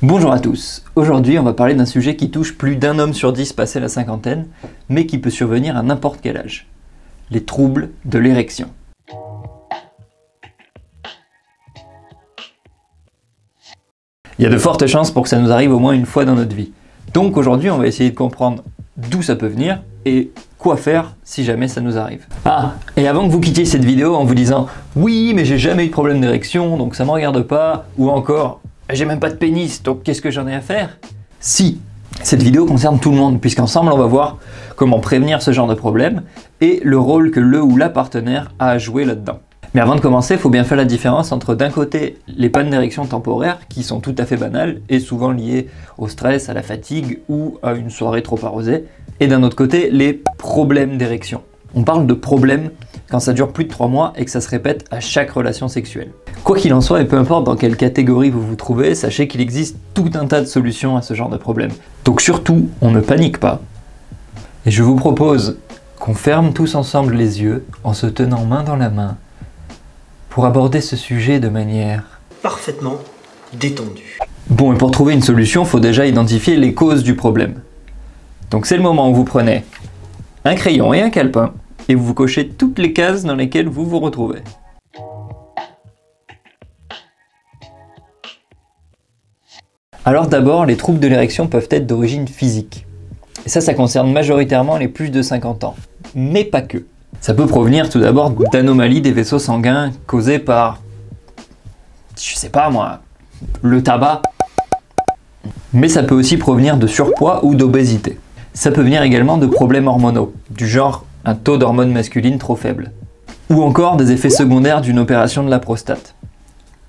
Bonjour à tous, aujourd'hui on va parler d'un sujet qui touche plus d'un homme sur 10 passé la cinquantaine, mais qui peut survenir à n'importe quel âge. Les troubles de l'érection. Il y a de fortes chances pour que ça nous arrive au moins une fois dans notre vie. Donc aujourd'hui on va essayer de comprendre d'où ça peut venir et quoi faire si jamais ça nous arrive. Ah, et avant que vous quittiez cette vidéo en vous disant « Oui, mais j'ai jamais eu de problème d'érection, donc ça me regarde pas » ou encore « J'ai même pas de pénis, donc qu'est-ce que j'en ai à faire ?» Si, cette vidéo concerne tout le monde, puisqu'ensemble on va voir comment prévenir ce genre de problème et le rôle que le ou la partenaire a à jouer là-dedans. Mais avant de commencer, il faut bien faire la différence entre d'un côté les pannes d'érection temporaires qui sont tout à fait banales et souvent liées au stress, à la fatigue ou à une soirée trop arrosée, et d'un autre côté les problèmes d'érection. On parle de problèmes quand ça dure plus de 3 mois et que ça se répète à chaque relation sexuelle. Quoi qu'il en soit, et peu importe dans quelle catégorie vous vous trouvez, sachez qu'il existe tout un tas de solutions à ce genre de problème. Donc surtout, on ne panique pas. Et je vous propose qu'on ferme tous ensemble les yeux en se tenant main dans la main pour aborder ce sujet de manière parfaitement détendue. Bon, et pour trouver une solution, il faut déjà identifier les causes du problème. Donc c'est le moment où vous prenez un crayon et un calepin et vous cochez toutes les cases dans lesquelles vous vous retrouvez. Alors d'abord, les troubles de l'érection peuvent être d'origine physique. Et ça concerne majoritairement les plus de 50 ans, mais pas que. Ça peut provenir tout d'abord d'anomalies des vaisseaux sanguins causées par, je sais pas moi, le tabac. Mais ça peut aussi provenir de surpoids ou d'obésité. Ça peut venir également de problèmes hormonaux, du genre un taux d'hormones masculines trop faible. Ou encore des effets secondaires d'une opération de la prostate.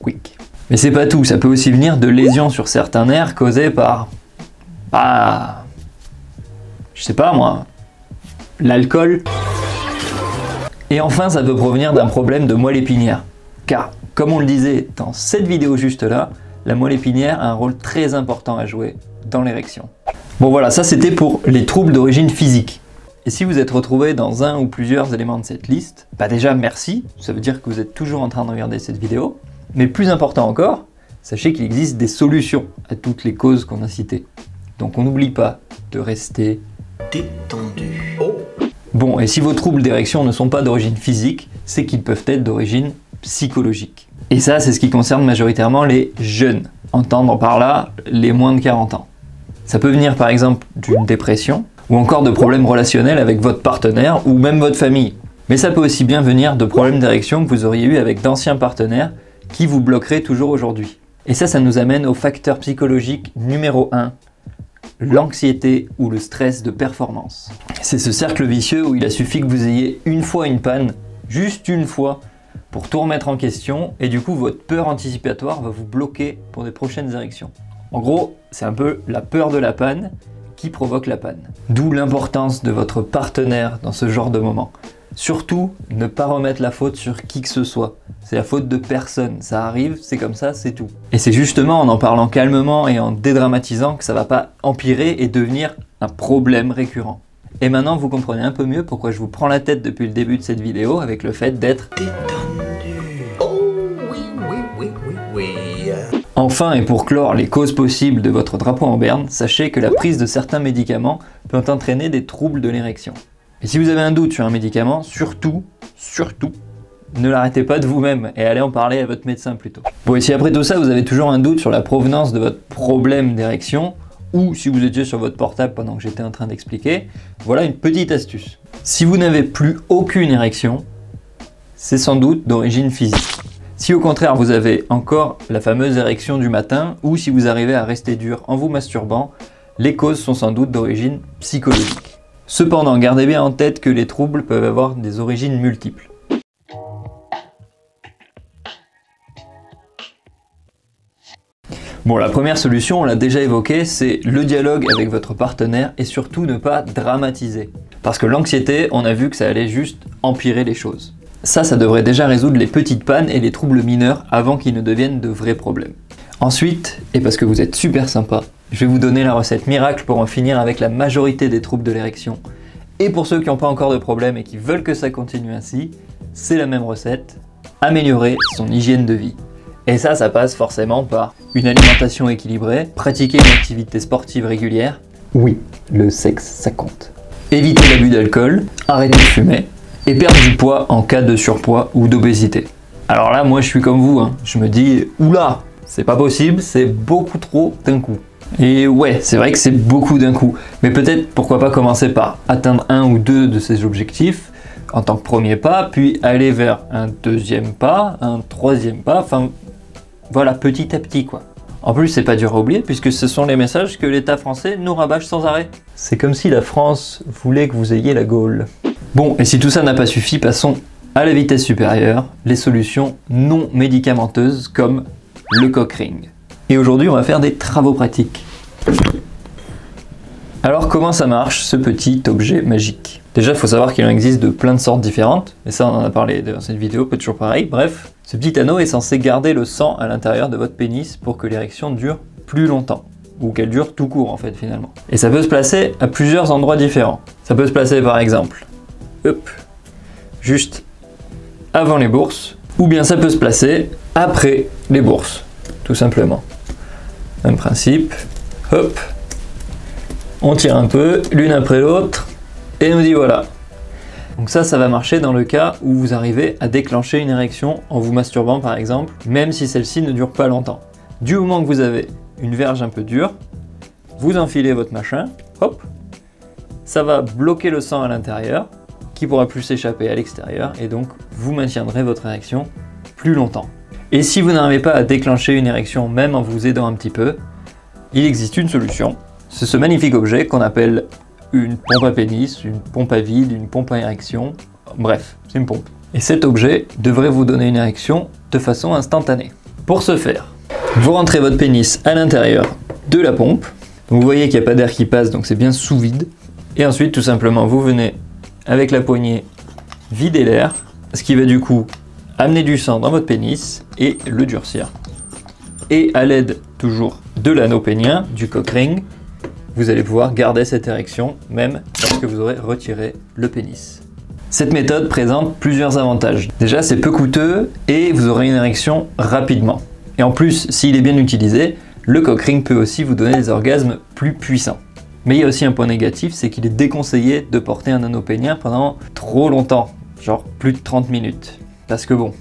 Quick. Mais c'est pas tout, ça peut aussi venir de lésions sur certains nerfs causées par, je sais pas moi, l'alcool. Et enfin, ça peut provenir d'un problème de moelle épinière. Car, comme on le disait dans cette vidéo juste là, la moelle épinière a un rôle très important à jouer dans l'érection. Bon voilà, ça c'était pour les troubles d'origine physique. Et si vous êtes retrouvé dans un ou plusieurs éléments de cette liste, bah déjà merci, ça veut dire que vous êtes toujours en train de regarder cette vidéo. Mais plus important encore, sachez qu'il existe des solutions à toutes les causes qu'on a citées. Donc on n'oublie pas de rester détendu. Bon, et si vos troubles d'érection ne sont pas d'origine physique, c'est qu'ils peuvent être d'origine psychologique. Et ça, c'est ce qui concerne majoritairement les jeunes. Entendre par là, les moins de 40 ans. Ça peut venir par exemple d'une dépression, ou encore de problèmes relationnels avec votre partenaire, ou même votre famille. Mais ça peut aussi bien venir de problèmes d'érection que vous auriez eu avec d'anciens partenaires, qui vous bloqueraient toujours aujourd'hui. Et ça nous amène au facteur psychologique numéro 1, l'anxiété ou le stress de performance. C'est ce cercle vicieux où il a suffi que vous ayez une fois une panne, juste une fois, pour tout remettre en question, et du coup votre peur anticipatoire va vous bloquer pour des prochaines érections. En gros, c'est un peu la peur de la panne qui provoque la panne. D'où l'importance de votre partenaire dans ce genre de moment. Surtout, ne pas remettre la faute sur qui que ce soit. C'est la faute de personne. Ça arrive, c'est comme ça, c'est tout. Et c'est justement en parlant calmement et en dédramatisant que ça va pas empirer et devenir un problème récurrent. Et maintenant, vous comprenez un peu mieux pourquoi je vous prends la tête depuis le début de cette vidéo avec le fait d'être détendu. Oh oui. Enfin, et pour clore les causes possibles de votre drapeau en berne, sachez que la prise de certains médicaments peut entraîner des troubles de l'érection. Et si vous avez un doute sur un médicament, surtout, ne l'arrêtez pas de vous-même et allez en parler à votre médecin plutôt. Bon, et si après tout ça, vous avez toujours un doute sur la provenance de votre problème d'érection, ou si vous étiez sur votre portable pendant que j'étais en train d'expliquer, voilà une petite astuce. Si vous n'avez plus aucune érection, c'est sans doute d'origine physique. Si au contraire vous avez encore la fameuse érection du matin, ou si vous arrivez à rester dur en vous masturbant, les causes sont sans doute d'origine psychologique. Cependant, gardez bien en tête que les troubles peuvent avoir des origines multiples. Bon, la première solution, on l'a déjà évoqué, c'est le dialogue avec votre partenaire et surtout ne pas dramatiser. Parce que l'anxiété, on a vu que ça allait juste empirer les choses. Ça devrait déjà résoudre les petites pannes et les troubles mineurs avant qu'ils ne deviennent de vrais problèmes. Ensuite, et parce que vous êtes super sympa, je vais vous donner la recette miracle pour en finir avec la majorité des troubles de l'érection. Et pour ceux qui n'ont pas encore de problème et qui veulent que ça continue ainsi, c'est la même recette, améliorer son hygiène de vie. Et ça passe forcément par une alimentation équilibrée, pratiquer une activité sportive régulière. Oui, le sexe, ça compte. Éviter l'abus d'alcool, arrêter de fumer et perdre du poids en cas de surpoids ou d'obésité. Alors là, moi je suis comme vous, hein. Je me dis, oula, c'est pas possible, c'est beaucoup trop d'un coup. Et ouais, c'est vrai que c'est beaucoup d'un coup, mais peut-être pourquoi pas commencer par atteindre un ou deux de ces objectifs en tant que premier pas, puis aller vers un deuxième pas, un troisième pas, enfin voilà, petit à petit quoi. En plus, c'est pas dur à oublier puisque ce sont les messages que l'État français nous rabâche sans arrêt. C'est comme si la France voulait que vous ayez la Gaule. Bon, et si tout ça n'a pas suffi, passons à la vitesse supérieure, les solutions non médicamenteuses comme le cock ring. Et aujourd'hui, on va faire des travaux pratiques. Alors, comment ça marche, ce petit objet magique? Déjà, il faut savoir qu'il en existe de plein de sortes différentes, et ça, on en a parlé dans cette vidéo, pas toujours pareil. Bref, ce petit anneau est censé garder le sang à l'intérieur de votre pénis pour que l'érection dure plus longtemps, ou qu'elle dure tout court, en fait, finalement. Et ça peut se placer à plusieurs endroits différents. Ça peut se placer, par exemple, hop, juste avant les bourses, ou bien ça peut se placer après les bourses, tout simplement. Même principe, hop, on tire un peu, l'une après l'autre, et nous dit voilà. Donc ça va marcher dans le cas où vous arrivez à déclencher une érection en vous masturbant par exemple, même si celle-ci ne dure pas longtemps. Du moment que vous avez une verge un peu dure, vous enfilez votre machin, hop, ça va bloquer le sang à l'intérieur, qui pourra plus s'échapper à l'extérieur, et donc vous maintiendrez votre érection plus longtemps. Et si vous n'arrivez pas à déclencher une érection même en vous aidant un petit peu, il existe une solution. C'est ce magnifique objet qu'on appelle une pompe à pénis, une pompe à vide, une pompe à érection, bref, c'est une pompe. Et cet objet devrait vous donner une érection de façon instantanée. Pour ce faire, vous rentrez votre pénis à l'intérieur de la pompe, donc vous voyez qu'il n'y a pas d'air qui passe, donc c'est bien sous vide, et ensuite tout simplement vous venez avec la poignée vider l'air, ce qui va du coup amener du sang dans votre pénis et le durcir. Et à l'aide toujours de l'anneau pénien, du cock ring, vous allez pouvoir garder cette érection même lorsque vous aurez retiré le pénis. Cette méthode présente plusieurs avantages. Déjà, c'est peu coûteux et vous aurez une érection rapidement. Et en plus, s'il est bien utilisé, le cock ring peut aussi vous donner des orgasmes plus puissants. Mais il y a aussi un point négatif, c'est qu'il est déconseillé de porter un anneau pénien pendant trop longtemps, genre plus de 30 minutes. Parce que bon.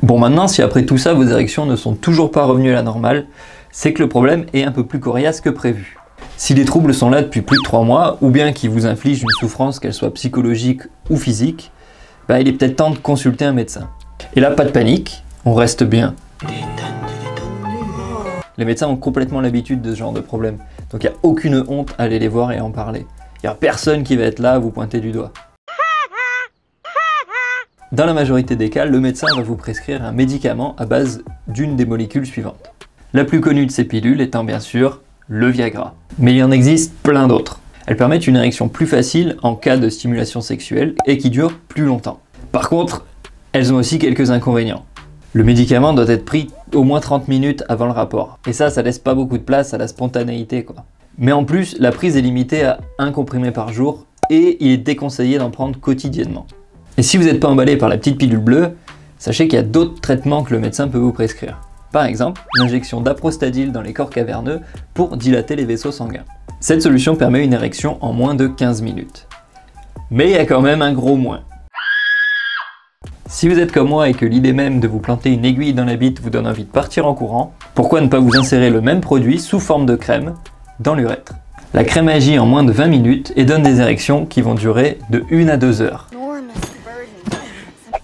Bon, maintenant, si après tout ça, vos érections ne sont toujours pas revenues à la normale, c'est que le problème est un peu plus coriace que prévu. Si les troubles sont là depuis plus de 3 mois, ou bien qu'ils vous infligent une souffrance, qu'elle soit psychologique ou physique, bah, il est peut-être temps de consulter un médecin. Et là, pas de panique, on reste bien. Les médecins ont complètement l'habitude de ce genre de problème, donc il n'y a aucune honte à aller les voir et en parler. Il n'y a personne qui va être là à vous pointer du doigt. Dans la majorité des cas, le médecin va vous prescrire un médicament à base d'une des molécules suivantes. La plus connue de ces pilules étant bien sûr le Viagra. Mais il en existe plein d'autres. Elles permettent une érection plus facile en cas de stimulation sexuelle et qui dure plus longtemps. Par contre, elles ont aussi quelques inconvénients. Le médicament doit être pris au moins 30 minutes avant le rapport. Et ça laisse pas beaucoup de place à la spontanéité, quoi. Mais en plus, la prise est limitée à 1 comprimé par jour et il est déconseillé d'en prendre quotidiennement. Et si vous n'êtes pas emballé par la petite pilule bleue, sachez qu'il y a d'autres traitements que le médecin peut vous prescrire. Par exemple, l'injection d'aprostadil dans les corps caverneux pour dilater les vaisseaux sanguins. Cette solution permet une érection en moins de 15 minutes. Mais il y a quand même un gros moins. Si vous êtes comme moi et que l'idée même de vous planter une aiguille dans la bite vous donne envie de partir en courant, pourquoi ne pas vous insérer le même produit sous forme de crème dans l'urètre? La crème agit en moins de 20 minutes et donne des érections qui vont durer de 1 à 2 heures.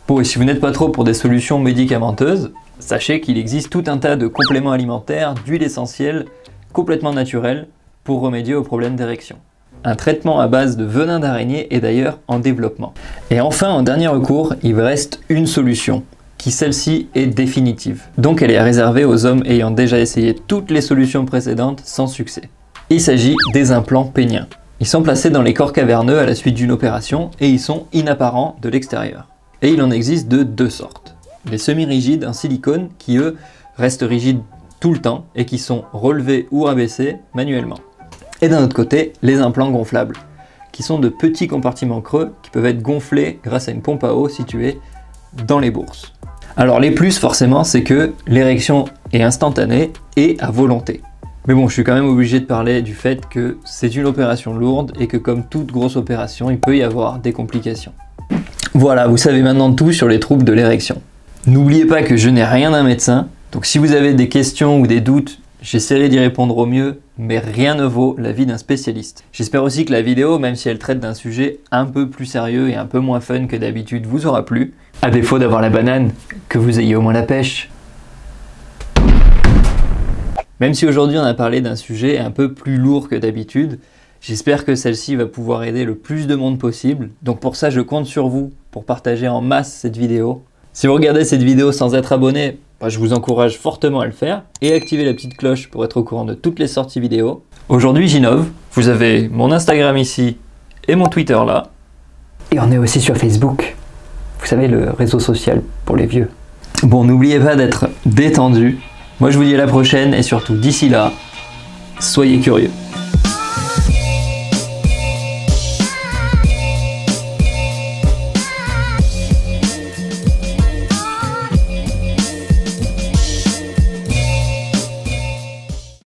Bon, et si vous n'êtes pas trop pour des solutions médicamenteuses, sachez qu'il existe tout un tas de compléments alimentaires, d'huiles essentielles, complètement naturelles, pour remédier aux problèmes d'érection. Un traitement à base de venin d'araignée est d'ailleurs en développement. Et enfin, en dernier recours, il vous reste une solution, qui celle-ci est définitive. Donc elle est réservée aux hommes ayant déjà essayé toutes les solutions précédentes sans succès. Il s'agit des implants péniens. Ils sont placés dans les corps caverneux à la suite d'une opération et ils sont inapparents de l'extérieur. Et il en existe de 2 sortes. Les semi-rigides en silicone qui eux restent rigides tout le temps et qui sont relevés ou rabaissés manuellement. Et d'un autre côté, les implants gonflables, qui sont de petits compartiments creux qui peuvent être gonflés grâce à une pompe à eau située dans les bourses. Alors les plus forcément, c'est que l'érection est instantanée et à volonté. Mais bon, je suis quand même obligé de parler du fait que c'est une opération lourde et que comme toute grosse opération, il peut y avoir des complications. Voilà, vous savez maintenant tout sur les troubles de l'érection. N'oubliez pas que je n'ai rien d'un médecin, donc si vous avez des questions ou des doutes, j'essaierai d'y répondre au mieux, mais rien ne vaut l'avis d'un spécialiste. J'espère aussi que la vidéo, même si elle traite d'un sujet un peu plus sérieux et un peu moins fun que d'habitude, vous aura plu. À défaut d'avoir la banane, que vous ayez au moins la pêche. Même si aujourd'hui on a parlé d'un sujet un peu plus lourd que d'habitude, j'espère que celle-ci va pouvoir aider le plus de monde possible. Donc pour ça, je compte sur vous pour partager en masse cette vidéo. Si vous regardez cette vidéo sans être abonné, je vous encourage fortement à le faire et activer la petite cloche pour être au courant de toutes les sorties vidéo. Aujourd'hui j'innove, vous avez mon Instagram ici et mon Twitter là. Et on est aussi sur Facebook. Vous savez, le réseau social pour les vieux. Bon, n'oubliez pas d'être détendu. Moi je vous dis à la prochaine et surtout d'ici là, soyez curieux.